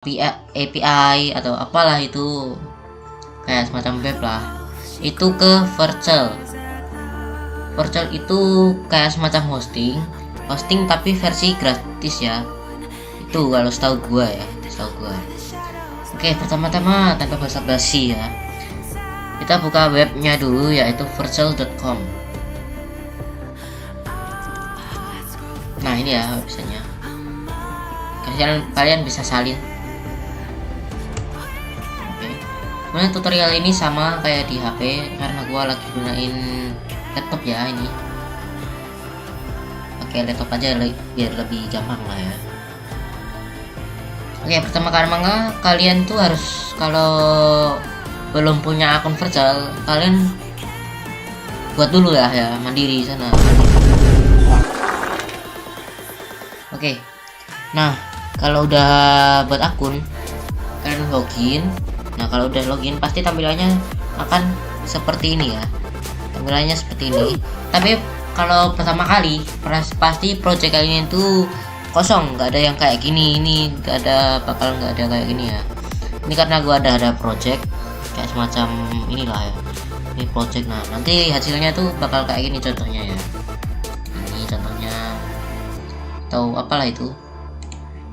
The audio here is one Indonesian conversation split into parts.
API atau apalah itu, kayak semacam web lah, itu ke Virtual. Virtual itu kayak semacam hosting tapi versi gratis ya, itu kalau setahu gua ya, Oke, pertama-tama tanpa basa-basi ya, kita buka webnya dulu, yaitu virtual.com. Nah, ini ya websitenya, kalian bisa salin. Oke, kemudian tutorial ini sama kayak di HP karena gua lagi gunain laptop ya ini. Oke, laptop aja biar lebih gampang lah ya. Oke, pertama kalian tuh harus, kalau belum punya akun virtual, kalian buat dulu ya mandiri sana. Oke, nah kalau udah buat akun, kalian login. Nah kalau udah login pasti tampilannya akan seperti ini ya, tampilannya seperti ini. Tapi kalau pertama kali pasti project kalian itu kosong, nggak ada yang kayak gini. Ini nggak ada kayak gini ya. Ini karena gua ada project kayak semacam inilah ya, ini project. Nah nanti hasilnya tuh bakal kayak gini contohnya ya, ini contohnya, atau apalah itu,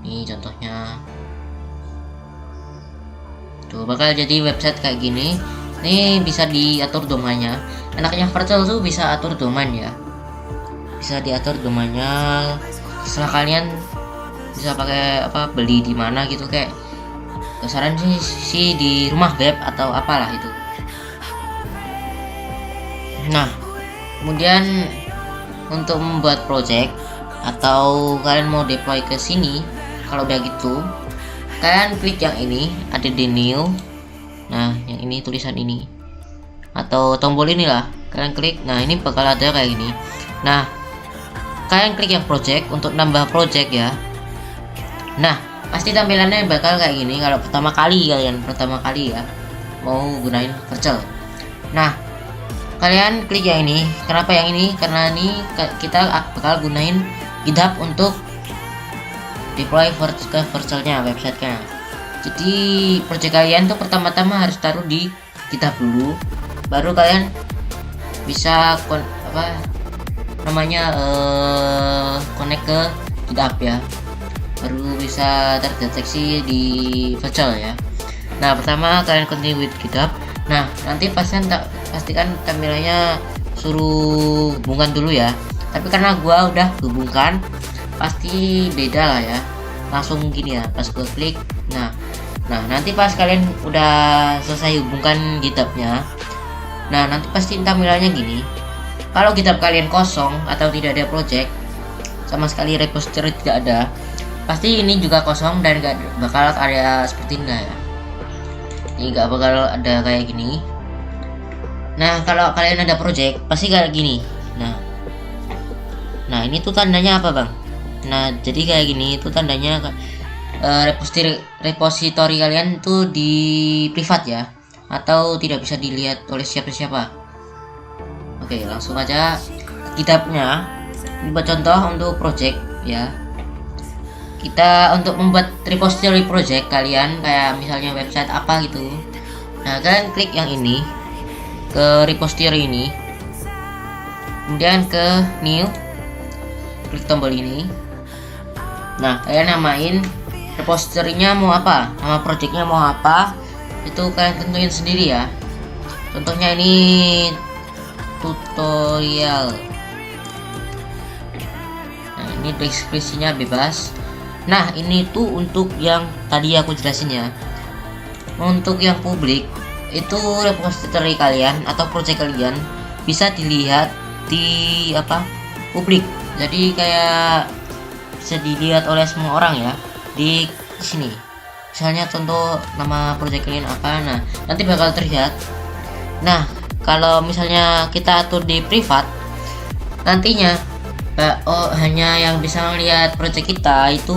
ini contohnya tuh bakal jadi website kayak gini. Ini bisa diatur domainnya, enaknya virtual tuh bisa atur domain ya, bisa diatur domainnya. Setelah kalian bisa pakai beli di mana gitu, kayak saran sih di rumah web atau apalah itu. Nah kemudian untuk membuat project atau kalian mau deploy ke sini, kalau udah gitu kalian klik yang ini, ada di new. Nah yang ini tulisan ini atau tombol inilah, kalian klik. Nah ini bakal ada kayak gini. Nah kalian klik yang project untuk nambah project ya. Nah pasti tampilannya bakal kayak gini kalau pertama kali ya mau gunain virtual. Nah kalian klik yang ini. Kenapa yang ini? Karena ini kita bakal gunain GitHub untuk deploy ke virtualnya, websitenya. Jadi project kalian tuh pertama-tama harus taruh di GitHub dulu, baru kalian bisa connect ke GitHub ya, baru bisa terdeteksi di virtual ya. Nah pertama kalian continue with GitHub. Nah nanti pastikan tampilannya suruh hubungkan dulu ya, tapi karena gua udah hubungkan pasti beda lah ya, langsung gini ya pas gua klik. Nah nanti pas kalian udah selesai hubungkan GitHub-nya, nah nanti pasti tampilannya gini. Kalau GitHub kalian kosong atau tidak ada project sama sekali, repository tidak ada, pasti ini juga kosong dan gak bakal ada seperti ini ya. Ini gak bakal ada kayak gini. Nah kalau kalian ada project pasti kayak gini. Nah ini tuh tandanya apa bang? Nah jadi kayak gini itu tandanya repository kalian tuh di privat ya, atau tidak bisa dilihat oleh siapa-siapa. Oke, langsung aja GitHub-nya. Ini buat contoh untuk project ya. Kita untuk membuat repository project kalian, kayak misalnya website apa gitu. Nah kalian klik yang ini, ke repository ini, kemudian ke new, klik tombol ini. Nah kalian namain repository-nya mau apa, nama projectnya mau apa, itu kalian tentuin sendiri ya. Contohnya ini tutorial. Nah ini deskripsinya bebas. Nah ini tuh untuk yang tadi aku jelasin ya. Untuk yang publik itu repository kalian atau project kalian bisa dilihat di publik, jadi kayak bisa dilihat oleh semua orang ya di sini. Misalnya contoh nama project kalian apa, nah nanti bakal terlihat. Nah kalau misalnya kita atur di privat, nantinya hanya yang bisa melihat project kita itu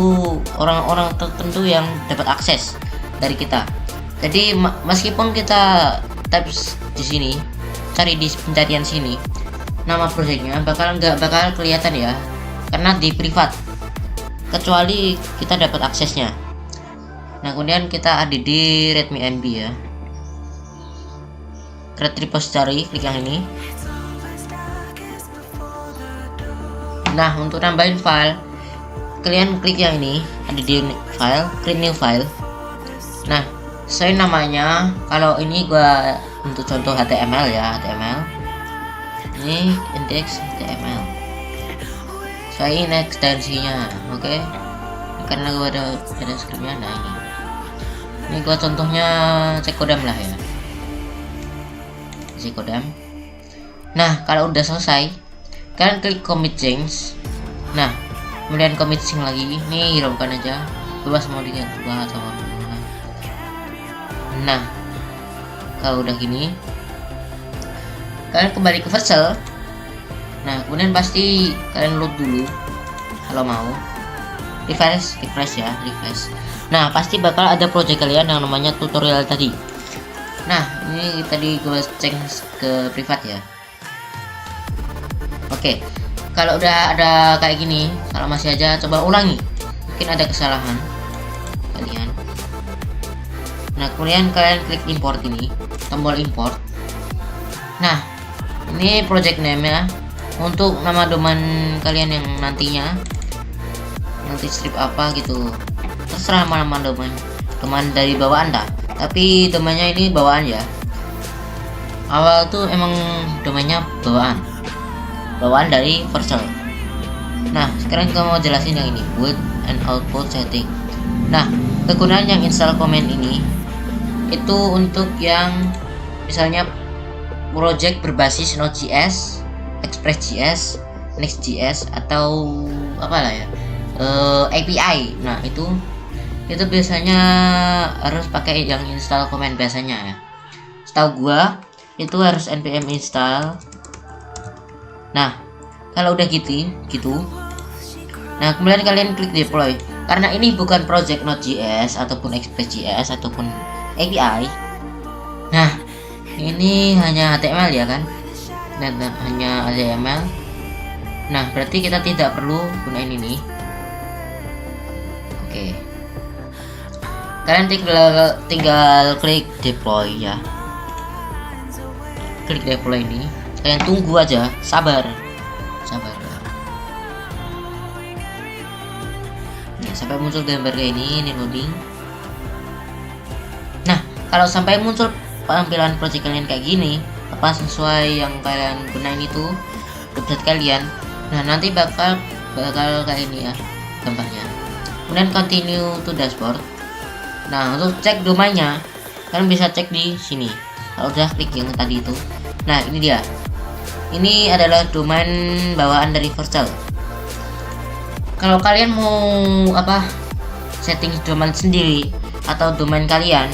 orang-orang tertentu yang dapat akses dari kita. Jadi meskipun kita type di sini, cari di pencarian sini, nama projectnya nggak bakal kelihatan ya, karena di privat, kecuali kita dapat aksesnya. Nah kemudian kita add Redmi MB ya, create repository, klik yang ini. Nah untuk nambahin file kalian klik yang ini, ada di file, create new file. Nah saya namanya, kalau ini gua untuk contoh HTML ya, HTML ini index HTML, saya ini ekstensinya, oke. Karena gua ada scriptnya. Nah ini gua contohnya ckodam lah ya, ckodam. Nah kalau udah selesai kalian klik commit change. Nah kemudian commit change lagi, ini hiraukan aja, bebas mau diganti atau apa. Nah kalau udah gini kalian kembali ke Vercel. Nah kemudian pasti kalian load dulu kalau mau, refresh ya, refresh. Nah pasti bakal ada project kalian yang namanya tutorial tadi. Nah ini tadi gue cek ke privat ya. Oke, kalau udah ada kayak gini, kalau masih aja coba ulangi, mungkin ada kesalahan kalian. Nah kemudian kalian klik import ini, tombol import. Nah ini project name ya, untuk nama domain kalian yang nantinya nanti strip apa gitu, terserah nama domain dari bawaan dah, tapi domainnya ini bawaan ya. Awal tuh emang domainnya bawaan dari Vercel. Nah sekarang kita mau jelasin yang ini, build and output setting. Nah kegunaan yang install command ini itu untuk yang misalnya project berbasis Node.js, Express.js, Next.js atau apalah ya, API. Nah itu biasanya harus pakai yang install command biasanya ya. Setahu gua itu harus npm install. Nah kalau udah gitu, nah kemudian kalian klik deploy. Karena ini bukan project Node.js ataupun Express.js ataupun API. Nah ini hanya HTML ya kan, dan hanya HTML. Nah berarti kita tidak perlu gunain ini. Oke, kalian tinggal klik deploy ya, klik deploy ini. Kalian tunggu aja, sabar ya, sampai muncul gambar kayak ini loading. Nah kalau sampai muncul tampilan project kalian kayak gini, apa sesuai yang kalian gunain itu website kalian, nah nanti bakal kayak ini ya gambarnya. Kemudian continue to dashboard. Nah untuk cek domainnya kalian bisa cek di sini. Kalau udah klik yang tadi itu, nah ini dia, ini adalah domain bawaan dari Vercel. Kalau kalian mau setting domain sendiri atau domain kalian,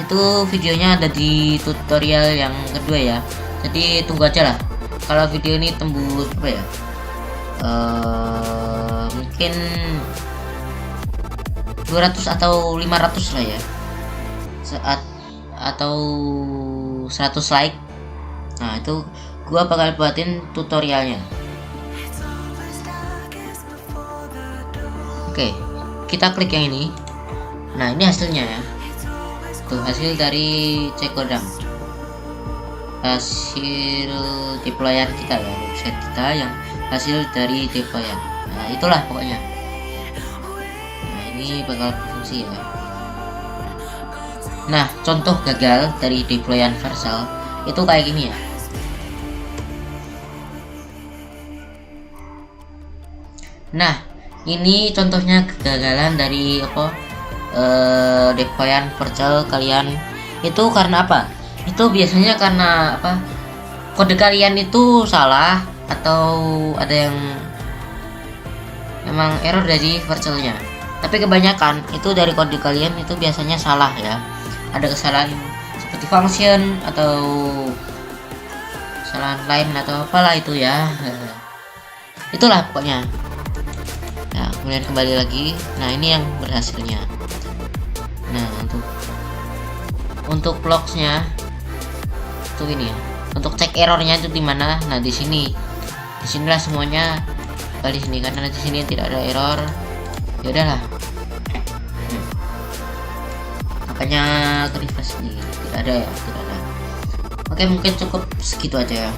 itu videonya ada di tutorial yang kedua ya, jadi tunggu aja lah. Kalau video ini tembus mungkin 200 atau 500 lah ya, atau 100 like. Nah itu gua bakal buatin tutorialnya. Oke, kita klik yang ini. Nah ini hasilnya ya, tuh hasil dari ckodam, hasil deployan kita ya, website kita yang hasil dari deployan. Nah itulah pokoknya. Nah ini bakal berfungsi ya. Nah contoh gagal dari deployan Vercel itu kayak gini ya. Nah ini contohnya kegagalan dari deployan Vercel kalian itu karena apa? Itu biasanya karena kode kalian itu salah, atau ada yang memang error dari Vercelnya. Tapi kebanyakan itu dari kode kalian itu biasanya salah ya, ada kesalahan seperti function atau kesalahan lain atau apalah itu ya. Itulah pokoknya. Nah kemudian kembali lagi. Nah ini yang berhasilnya. Nah untuk logsnya itu ini ya, untuk cek errornya itu di mana. Nah di sinilah semuanya di sini, karena di sini tidak ada error. Ya udahlah. banyak refresh nih, tidak ada ya, tidak ada. Oke, mungkin cukup segitu aja ya.